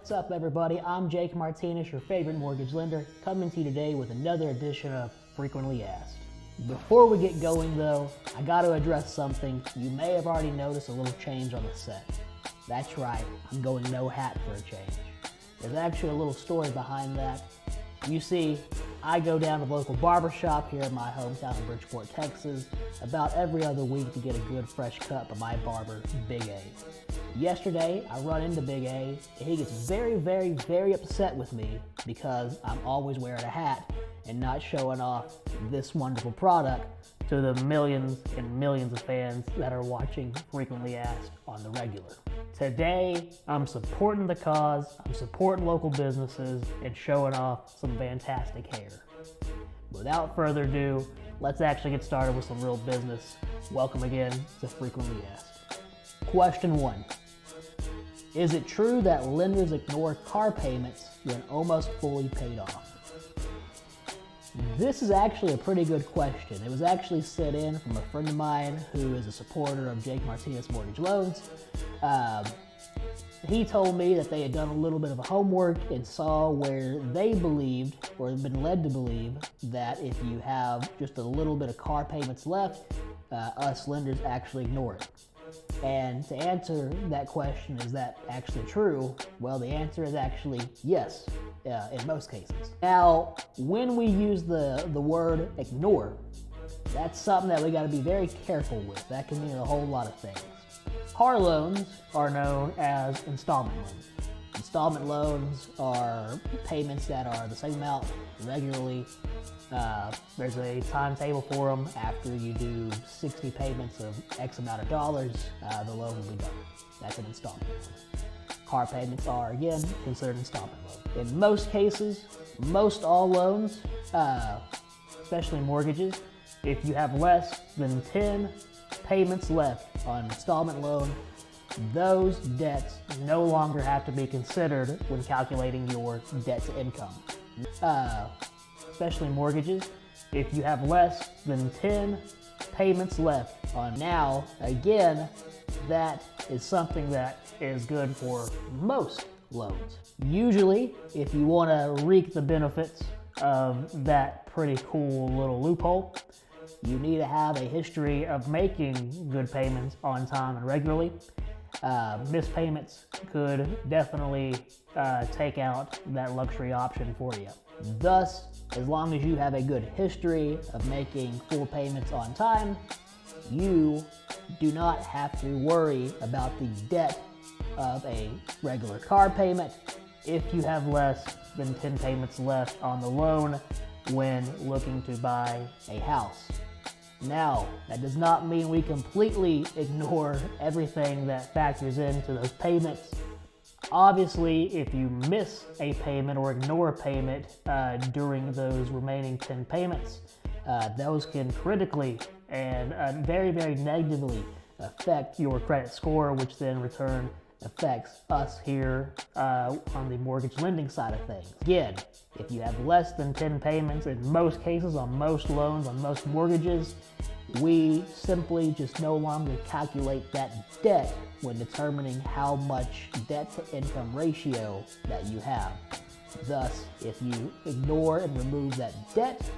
What's up, everybody? I'm Jake Martinez, your favorite mortgage lender, coming to you today with another edition of Frequently Asked. Before we get going, though, I got to address something. You may have already noticed a little change on the set. That's right, I'm going no hat for a change. There's actually a little story behind that. You see, I go down to the local barbershop here in my hometown of Bridgeport, Texas, about every other week to get a good fresh cut by my barber, Big A. Yesterday, I run into Big A, and he gets very upset with me because I'm always wearing a hat and not showing off this wonderful product to the millions and millions of fans that are watching Frequently Asked on the regular. Today, I'm supporting the cause, I'm supporting local businesses, and showing off some fantastic hair. Without further ado, let's actually get started with some real business. Welcome again to Frequently Asked. Question 1. Is it true that lenders ignore car payments when almost fully paid off? This is actually a pretty good question. It was actually sent in from a friend of mine who is a supporter of Jake Martinez Mortgage Loans. He told me that they had done a little bit of homework and saw where they believed, or have been led to believe, that if you have just a little bit of car payments left, us lenders actually ignore it. And to answer that question, is that actually true? Well, the answer is actually yes, in most cases. Now, when we use the word ignore, that's something that we got to be very careful with. That can mean a whole lot of things. Car loans are known as installment loans. Installment loans are payments that are the same amount regularly. There's a timetable for them. After you do 60 payments of X amount of dollars, the loan will be done. That's an installment loan. Car payments are, again, considered installment loan. In most cases, most all loans, especially mortgages, if you have less than 10 payments left on an installment loan, those debts no longer have to be considered when calculating your debt to income. Especially mortgages, if you have less than 10 payments left on now, again, that is something that is good for most loans. Usually, if you want to reap the benefits of that pretty cool little loophole, you need to have a history of making good payments on time and regularly. Missed payments could definitely take out that luxury option for you. Thus, as long as you have a good history of making full payments on time, you do not have to worry about the debt of a regular car payment if you have less than 10 payments left on the loan when looking to buy a house. Now, that does not mean we completely ignore everything that factors into those payments. Obviously, if you miss a payment or ignore a payment during those remaining 10 payments, those can critically and very negatively affect your credit score, which then in return affects us here on the mortgage lending side of things. Again, if you have less than 10 payments, in most cases, on most loans, on most mortgages, we simply just no longer calculate that debt when determining how much debt to income ratio that you have. Thus, if you ignore and remove that debt,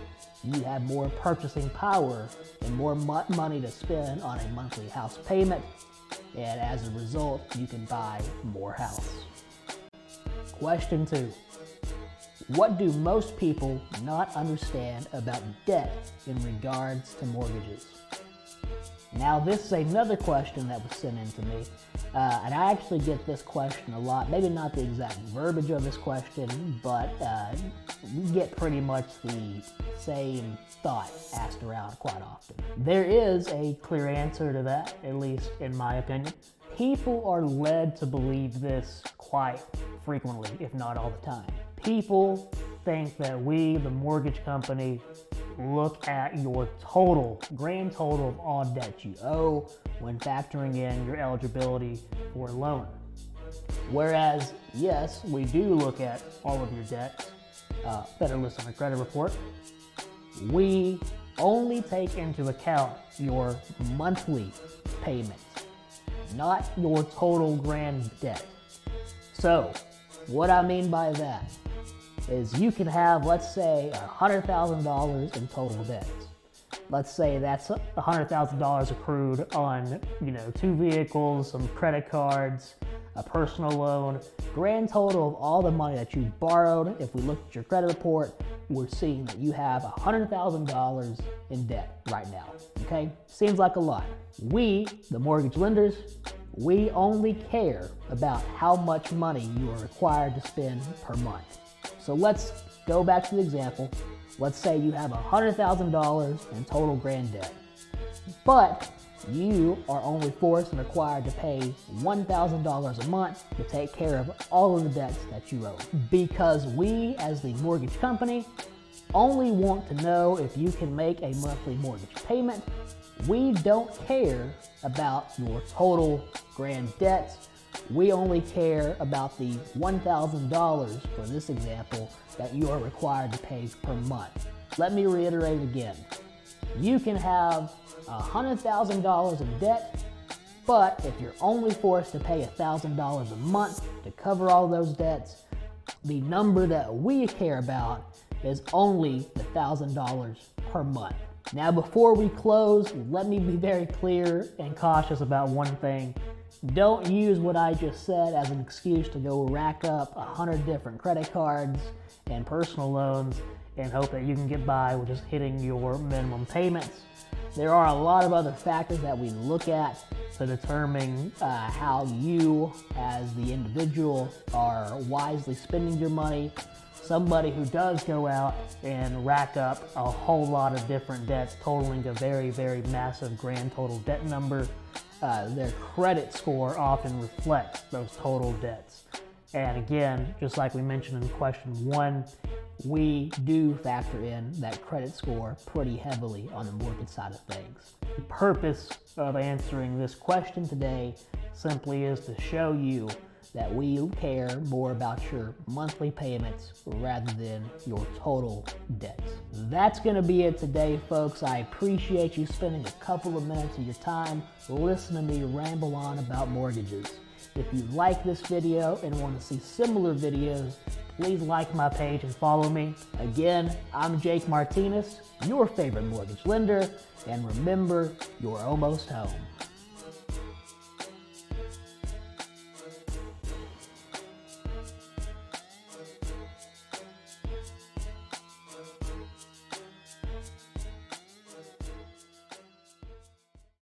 you have more purchasing power and more money to spend on a monthly house payment, and as a result, you can buy more house. Question 2. What do most people not understand about debt in regards to mortgages? Now, this is another question that was sent in to me, and I actually get this question a lot. Maybe not the exact verbiage of this question, but we get pretty much the same thought asked around quite often. There is a clear answer to that, at least in my opinion. People are led to believe this quite frequently, if not all the time. People think that we, the mortgage company, look at your grand total of all debt you owe when factoring in your eligibility for a loan. Whereas, yes, we do look at all of your debts that are listed on a credit report. We only take into account your monthly payments, not your total grand debt. So, What I mean by that is you can have, let's say, $100,000 in total debts. Let's say that's $100,000 accrued on, 2 vehicles, some credit cards, a personal loan. Grand total of all the money that you borrowed, if we look at your credit report, we're seeing that you have $100,000 in debt right now, okay? Seems like a lot. We, the mortgage lenders, we only care about how much money you are required to spend per month. So let's go back to the example. Let's say you have $100,000 in total grand debt, but you are only forced and required to pay $1,000 a month to take care of all of the debts that you owe. Because we, as the mortgage company, only want to know if you can make a monthly mortgage payment. We don't care about your total grand debts. We only care about the $1,000, for this example, that you are required to pay per month. Let me reiterate again. You can have $100,000 in debt, but if you're only forced to pay $1,000 a month to cover all those debts, the number that we care about is only the $1,000 per month. Now, before we close, let me be very clear and cautious about one thing. Don't use what I just said as an excuse to go rack up 100 different credit cards and personal loans and hope that you can get by with just hitting your minimum payments. There are a lot of other factors that we look at to determine how you, as the individual, are wisely spending your money. Somebody who does go out and rack up a whole lot of different debts, totaling a very, very massive grand total debt number, their credit score often reflects those total debts. And again, just like we mentioned in question 1, we do factor in that credit score pretty heavily on the mortgage side of things. The purpose of answering this question today simply is to show you that we care more about your monthly payments rather than your total debts. That's gonna be it today, folks. I appreciate you spending a couple of minutes of your time listening to me ramble on about mortgages. If you like this video and want to see similar videos, please like my page and follow me. Again, I'm Jake Martinez, your favorite mortgage lender, and remember, you're almost home.